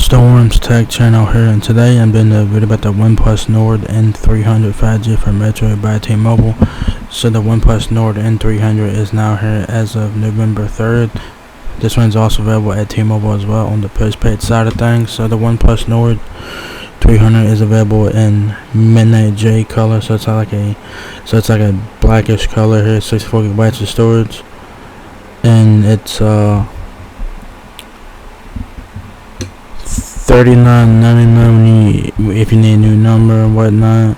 Storm's Tech channel here, and today I'm doing a video about the OnePlus Nord N300 5G for Metro by T-Mobile. So the OnePlus Nord N300 is now here as of November 3rd. This one's also available at T-Mobile as well on the postpaid side of things. So the OnePlus Nord 300 is available in Midnight J color, so it's like a blackish color here, 64 gigabytes of storage, and it's $39.99 if you need a new number and whatnot.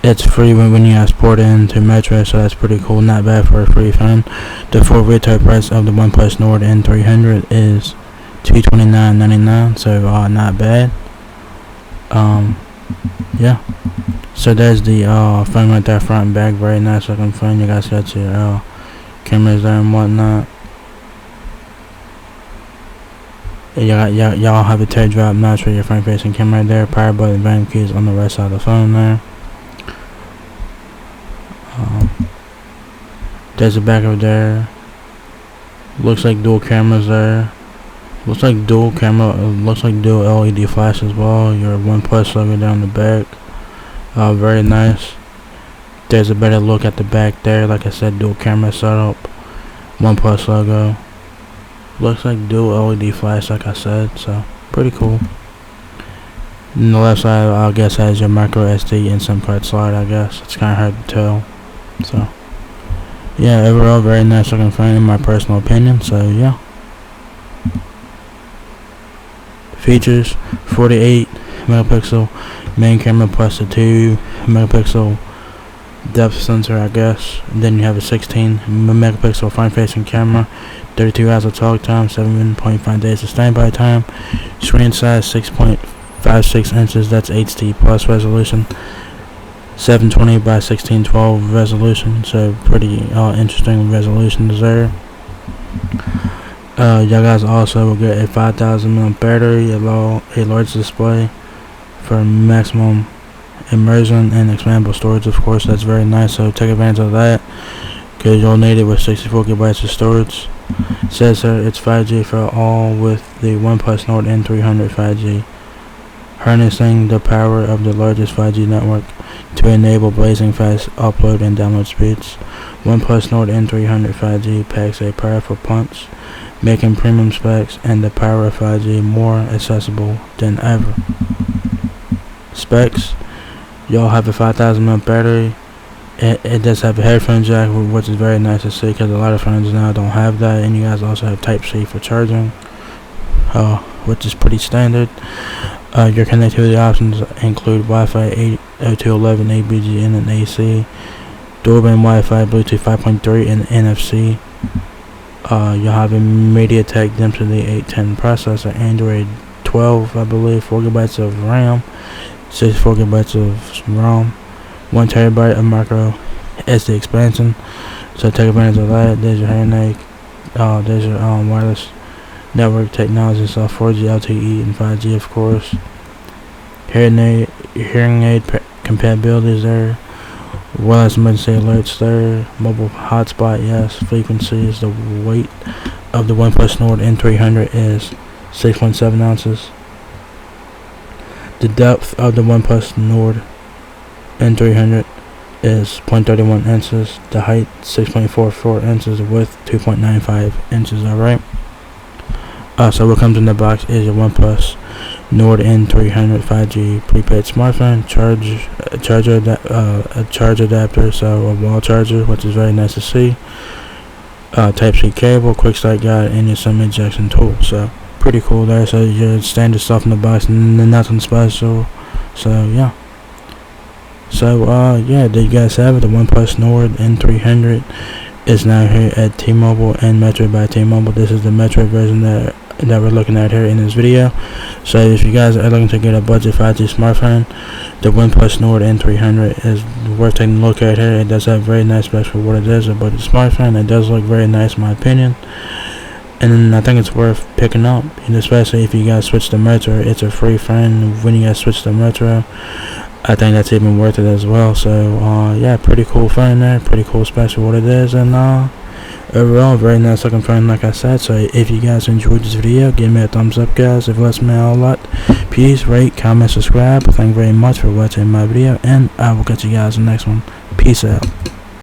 It's free when you export it into Metro, so that's pretty cool. Not bad for a free phone. The full retail price of the OnePlus Nord N300 is $229.99, so not bad. Yeah. So there's the phone right there, front and back, very nice looking phone. You guys got your cameras there and whatnot. Y'all have a teardrop notch for your front facing camera right there. Power button, volume keys on the right side of the phone there. There's the back over there. Looks like dual cameras there. Looks like dual LED flash as well. Your OnePlus logo down the back. Very nice. There's a better look at the back there. Like I said, dual camera setup. OnePlus logo. Looks like dual LED flash, like I said, so pretty cool. And the left side, I guess, has your micro SD and SIM card slot. I guess it's kind of hard to tell. So yeah, overall very nice looking phone in my personal opinion. So yeah. Features: 48 megapixel main camera plus a 2 megapixel depth sensor, I guess. And then you have a 16 megapixel front facing camera, 32 hours of talk time, 7.5 days of standby time. Screen size 6.56 inches, that's HD plus resolution, 720 by 1612 resolution, so pretty interesting resolutions there. Y'all guys also will get a 5,000 mAh battery, a large display for maximum immersion and expandable storage. Of course, that's very nice, so take advantage of that because you'll need it with 64 gigabytes of storage. It says here it's 5G for all with the OnePlus Nord N300 5G, harnessing the power of the largest 5G network to enable blazing fast upload and download speeds. OnePlus Nord N300 5G packs a powerful punch, making premium specs and the power of 5G more accessible than ever. Specs: y'all have a 5,000 mAh battery. It does have a headphone jack, which is very nice to see because a lot of phones now don't have that. And you guys also have Type-C for charging, which is pretty standard. Your connectivity options include Wi-Fi 802.11, ABGN and AC, dual-band Wi-Fi, Bluetooth 5.3 and NFC. You'll have a MediaTek Dimensity 810 processor, Android 12, I believe, 4 gigabytes of RAM, 64 gigabytes of ROM, 1 terabyte of micro SD expansion. So take advantage of that. There's your hearing aid. There's your wireless network technology, so 4G, LTE, and 5G, of course. Hearing aid compatibility is there. Wireless emergency alerts there. Mobile hotspot, yes. Frequencies. The weight of the OnePlus Nord N300 is 6.7 ounces. The depth of the OnePlus Nord N300 is 0.31 inches. The height 6.44 inches. The width 2.95 inches. Alright. So what comes in the box is your OnePlus Nord N300 5G prepaid smartphone, a charge adapter, so a wall charger, which is very nice to see. Type-C cable, quick start guide, and your SIM ejection tool. So pretty cool there. So your standard stuff in the box, nothing special. So yeah. So yeah, there you guys have it. The OnePlus Nord N300 is now here at T-Mobile and Metro by T-Mobile. This is the Metro version that we're looking at here in this video. So if you guys are looking to get a budget 5G smartphone, the OnePlus Nord N300 is worth taking a look at here. It does have very nice specs for what it is, a budget smartphone. It does look very nice in my opinion, and I think it's worth picking up, and especially if you guys switch to Metro. It's a free phone when you guys switch to Metro. I think that's even worth it as well. So yeah, pretty cool phone there, pretty cool specs for what it is, and Overall, very nice looking phone, like I said. So if you guys enjoyed this video, give me a thumbs up, guys. If it lets me out a lot, please rate, comment, subscribe. Thank you very much for watching my video, and I will catch you guys in the next one. Peace out.